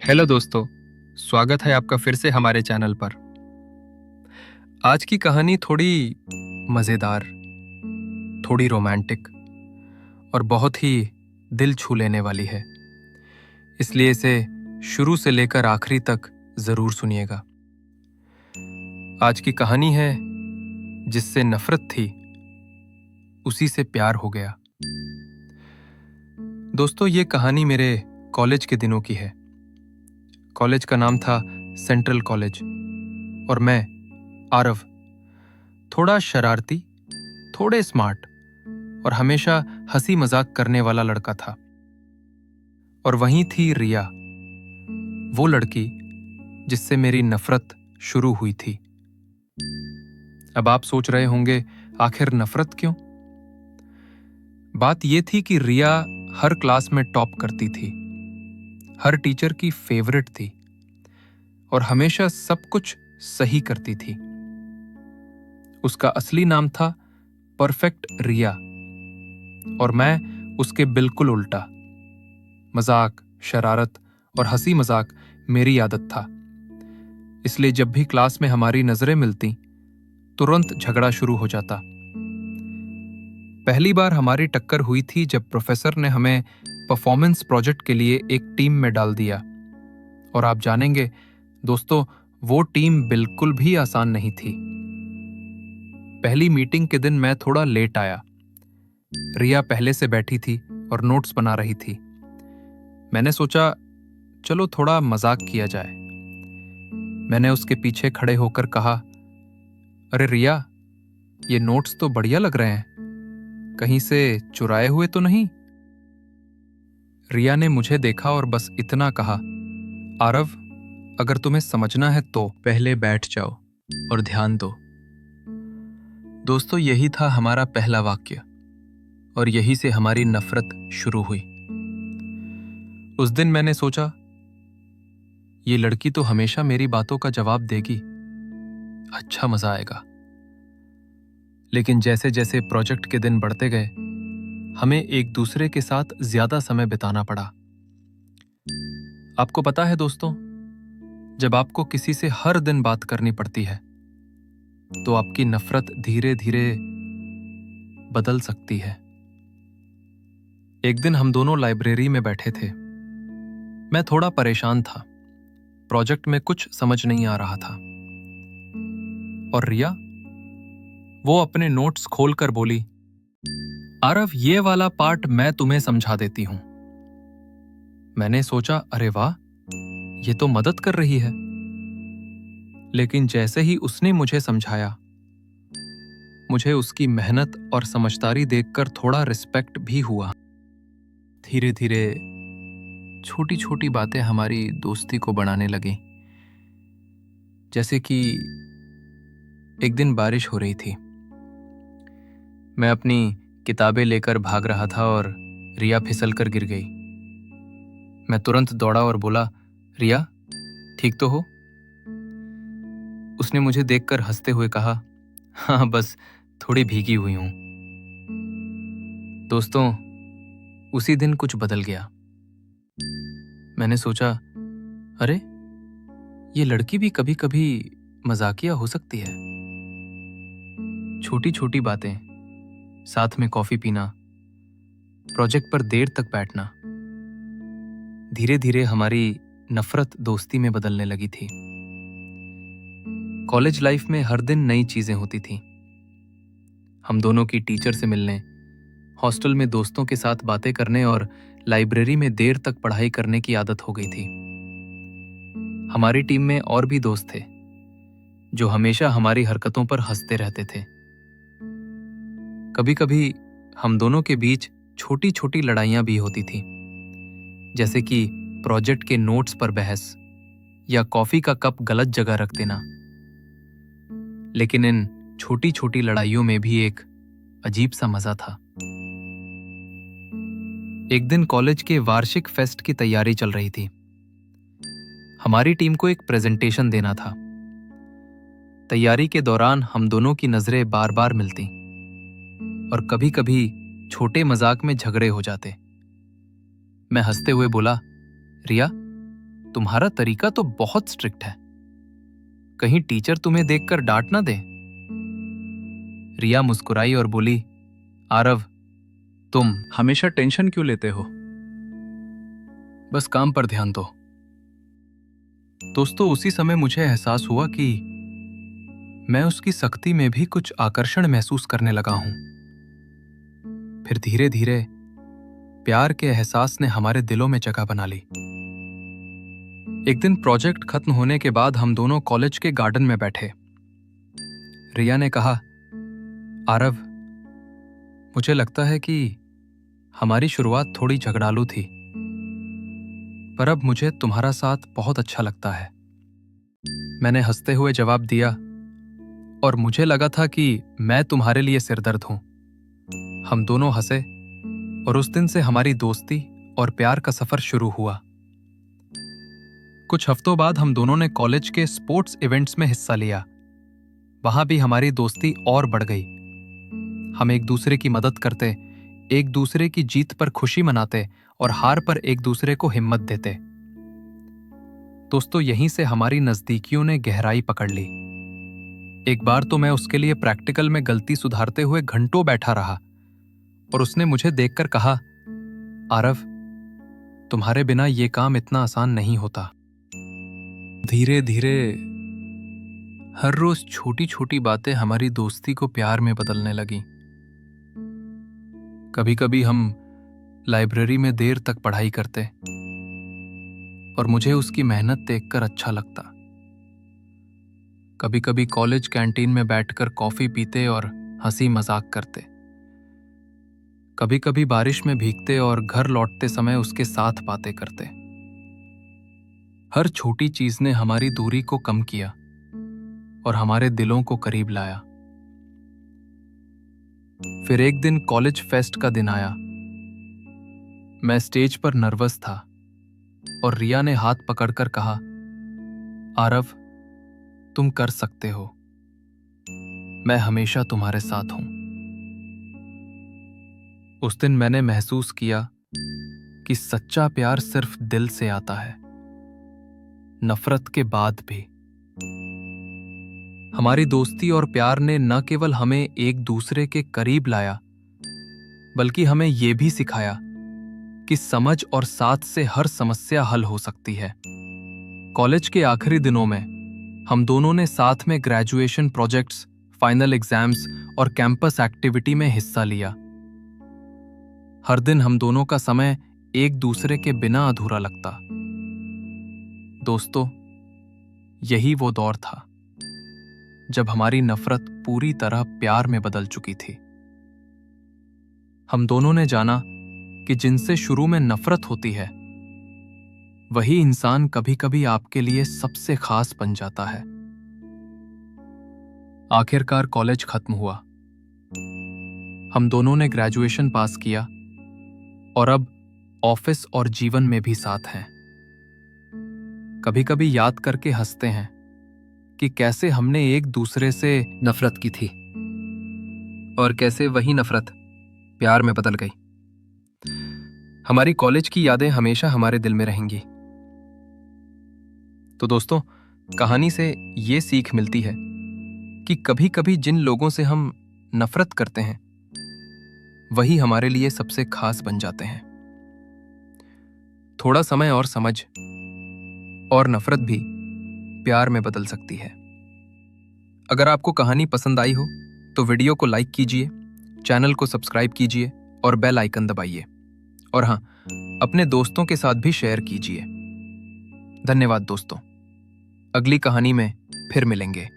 Hello दोस्तों, स्वागत है आपका फिर से हमारे चैनल पर। आज की कहानी थोड़ी मज़ेदार, थोड़ी रोमांटिक और बहुत ही दिल छू लेने वाली है। इसलिए इसे शुरू से लेकर आखिरी तक ज़रूर सुनिएगा। आज की कहानी है जिससे नफरत थी, उसी से प्यार हो गया। दोस्तों, ये कहानी मेरे कॉलेज के दिनों की है। कॉलेज का नाम था सेंट्रल कॉलेज और मैं आरव, थोड़ा शरारती, थोड़े स्मार्ट और हमेशा हंसी मजाक करने वाला लड़का था। और वहीं थी रिया, वो लड़की जिससे मेरी नफरत शुरू हुई थी। अब आप सोच रहे होंगे, आखिर नफरत क्यों? बात यह थी कि रिया हर क्लास में टॉप करती थी, हर टीचर की फेवरेट थी और हमेशा सब कुछ सही करती थी। उसका असली नाम था परफेक्ट रिया और मैं उसके बिल्कुल उल्टा। मजाक, शरारत और हंसी मजाक मेरी आदत था। इसलिए जब भी क्लास में हमारी नजरें मिलती, तुरंत झगड़ा शुरू हो जाता। पहली बार हमारी टक्कर हुई थी जब प्रोफेसर ने हमें परफॉर्मेंस प्रोजेक्ट के लिए एक टीम में डाल दिया। और आप जानेंगे दोस्तों, वो टीम बिल्कुल भी आसान नहीं थी। पहली मीटिंग के दिन मैं थोड़ा लेट आया। रिया पहले से बैठी थी और नोट्स बना रही थी। मैंने सोचा चलो थोड़ा मजाक किया जाए। मैंने उसके पीछे खड़े होकर कहा, अरे रिया, ये नोट्स तो बढ़िया लग रहे हैं, कहीं से चुराए हुए तो नहीं? रिया ने मुझे देखा और बस इतना कहा, आरव, अगर तुम्हें समझना है तो पहले बैठ जाओ और ध्यान दो। दोस्तों, यही था हमारा पहला वाक्य और यही से हमारी नफरत शुरू हुई। उस दिन मैंने सोचा, ये लड़की तो हमेशा मेरी बातों का जवाब देगी, अच्छा मजा आएगा। लेकिन जैसे जैसे प्रोजेक्ट के दिन बढ़ते गए, हमें एक दूसरे के साथ ज्यादा समय बिताना पड़ा। आपको पता है दोस्तों, जब आपको किसी से हर दिन बात करनी पड़ती है तो आपकी नफरत धीरे धीरे बदल सकती है। एक दिन हम दोनों लाइब्रेरी में बैठे थे। मैं थोड़ा परेशान था, प्रोजेक्ट में कुछ समझ नहीं आ रहा था। और रिया, वो अपने नोट्स खोलकर बोली, आरव, ये वाला पार्ट मैं तुम्हें समझा देती हूं। मैंने सोचा, अरे वाह, ये तो मदद कर रही है। लेकिन जैसे ही उसने मुझे समझाया, मुझे उसकी मेहनत और समझदारी देखकर थोड़ा रिस्पेक्ट भी हुआ। धीरे धीरे छोटी छोटी बातें हमारी दोस्ती को बढ़ाने लगी। जैसे कि एक दिन बारिश हो रही थी। मैं अपनी किताबें लेकर भाग रहा था और रिया फिसल कर गिर गई। मैं तुरंत दौड़ा और बोला, रिया, ठीक तो हो? उसने मुझे देखकर हंसते हुए कहा, हाँ, बस थोड़ी भीगी हुई हूं। दोस्तों, उसी दिन कुछ बदल गया। मैंने सोचा, अरे, ये लड़की भी कभी कभी मजाकिया हो सकती है। छोटी छोटी बातें, साथ में कॉफी पीना, प्रोजेक्ट पर देर तक बैठना, धीरे धीरे हमारी नफरत दोस्ती में बदलने लगी थी। कॉलेज लाइफ में हर दिन नई चीजें होती थीं। हम दोनों की टीचर से मिलने, हॉस्टल में दोस्तों के साथ बातें करने और लाइब्रेरी में देर तक पढ़ाई करने की आदत हो गई थी। हमारी टीम में और भी दोस्त थे जो हमेशा हमारी हरकतों पर हंसते रहते थे। कभी कभी हम दोनों के बीच छोटी छोटी लड़ाइयां भी होती थी, जैसे कि प्रोजेक्ट के नोट्स पर बहस या कॉफी का कप गलत जगह रख देना। लेकिन इन छोटी छोटी लड़ाइयों में भी एक अजीब सा मजा था। एक दिन कॉलेज के वार्षिक फेस्ट की तैयारी चल रही थी। हमारी टीम को एक प्रेजेंटेशन देना था। तैयारी के दौरान हम दोनों की नजरें बार बार मिलती और कभी कभी छोटे मजाक में झगड़े हो जाते। मैं हंसते हुए बोला, रिया, तुम्हारा तरीका तो बहुत स्ट्रिक्ट है, कहीं टीचर तुम्हें देखकर डांट ना दे। रिया मुस्कुराई और बोली, आरव, तुम हमेशा टेंशन क्यों लेते हो? बस काम पर ध्यान दो। दोस्तों, उसी समय मुझे एहसास हुआ कि मैं उसकी सख्ती में भी कुछ आकर्षण महसूस करने लगा हूं। फिर धीरे धीरे प्यार के एहसास ने हमारे दिलों में जगह बना ली। एक दिन प्रोजेक्ट खत्म होने के बाद हम दोनों कॉलेज के गार्डन में बैठे। रिया ने कहा, आरव, मुझे लगता है कि हमारी शुरुआत थोड़ी झगड़ालू थी, पर अब मुझे तुम्हारा साथ बहुत अच्छा लगता है। मैंने हंसते हुए जवाब दिया, और मुझे लगा था कि मैं तुम्हारे लिए सिरदर्द हूं। हम दोनों हंसे और उस दिन से हमारी दोस्ती और प्यार का सफर शुरू हुआ। कुछ हफ्तों बाद हम दोनों ने कॉलेज के स्पोर्ट्स इवेंट्स में हिस्सा लिया। वहां भी हमारी दोस्ती और बढ़ गई। हम एक दूसरे की मदद करते, एक दूसरे की जीत पर खुशी मनाते और हार पर एक दूसरे को हिम्मत देते। दोस्तों, यहीं से हमारी नजदीकियों ने गहराई पकड़ ली। एक बार तो मैं उसके लिए प्रैक्टिकल में गलती सुधारते हुए घंटों बैठा रहा और उसने मुझे देखकर कहा, आरव, तुम्हारे बिना ये काम इतना आसान नहीं होता। धीरे धीरे हर रोज छोटी छोटी बातें हमारी दोस्ती को प्यार में बदलने लगी। कभी कभी हम लाइब्रेरी में देर तक पढ़ाई करते और मुझे उसकी मेहनत देखकर अच्छा लगता। कभी कभी कॉलेज कैंटीन में बैठकर कॉफी पीते और हंसी मजाक करते। कभी कभी बारिश में भीगते और घर लौटते समय उसके साथ बातें करते। हर छोटी चीज ने हमारी दूरी को कम किया और हमारे दिलों को करीब लाया। फिर एक दिन कॉलेज फेस्ट का दिन आया। मैं स्टेज पर नर्वस था और रिया ने हाथ पकड़कर कहा, आरव, तुम कर सकते हो, मैं हमेशा तुम्हारे साथ हूं। उस दिन मैंने महसूस किया कि सच्चा प्यार सिर्फ दिल से आता है, नफरत के बाद भी। हमारी दोस्ती और प्यार ने न केवल हमें एक दूसरे के करीब लाया, बल्कि हमें यह भी सिखाया कि समझ और साथ से हर समस्या हल हो सकती है। कॉलेज के आखिरी दिनों में हम दोनों ने साथ में ग्रेजुएशन प्रोजेक्ट्स, फाइनल एग्जाम्स और कैंपस एक्टिविटी में हिस्सा लिया। हर दिन हम दोनों का समय एक दूसरे के बिना अधूरा लगता। दोस्तों, यही वो दौर था जब हमारी नफरत पूरी तरह प्यार में बदल चुकी थी। हम दोनों ने जाना कि जिनसे शुरू में नफरत होती है, वही इंसान कभी कभी आपके लिए सबसे खास बन जाता है। आखिरकार कॉलेज खत्म हुआ। हम दोनों ने ग्रेजुएशन पास किया और अब ऑफिस और जीवन में भी साथ हैं। कभी कभी याद करके हंसते हैं कि कैसे हमने एक दूसरे से नफरत की थी और कैसे वही नफरत प्यार में बदल गई। हमारी कॉलेज की यादें हमेशा हमारे दिल में रहेंगी। तो दोस्तों, कहानी से ये सीख मिलती है कि कभी कभी जिन लोगों से हम नफरत करते हैं, वही हमारे लिए सबसे खास बन जाते हैं। थोड़ा समय और समझ और नफरत भी प्यार में बदल सकती है। अगर आपको कहानी पसंद आई हो तो वीडियो को लाइक कीजिए, चैनल को सब्सक्राइब कीजिए और बेल आइकन दबाइए। और हाँ, अपने दोस्तों के साथ भी शेयर कीजिए। धन्यवाद दोस्तों। अगली कहानी में फिर मिलेंगे।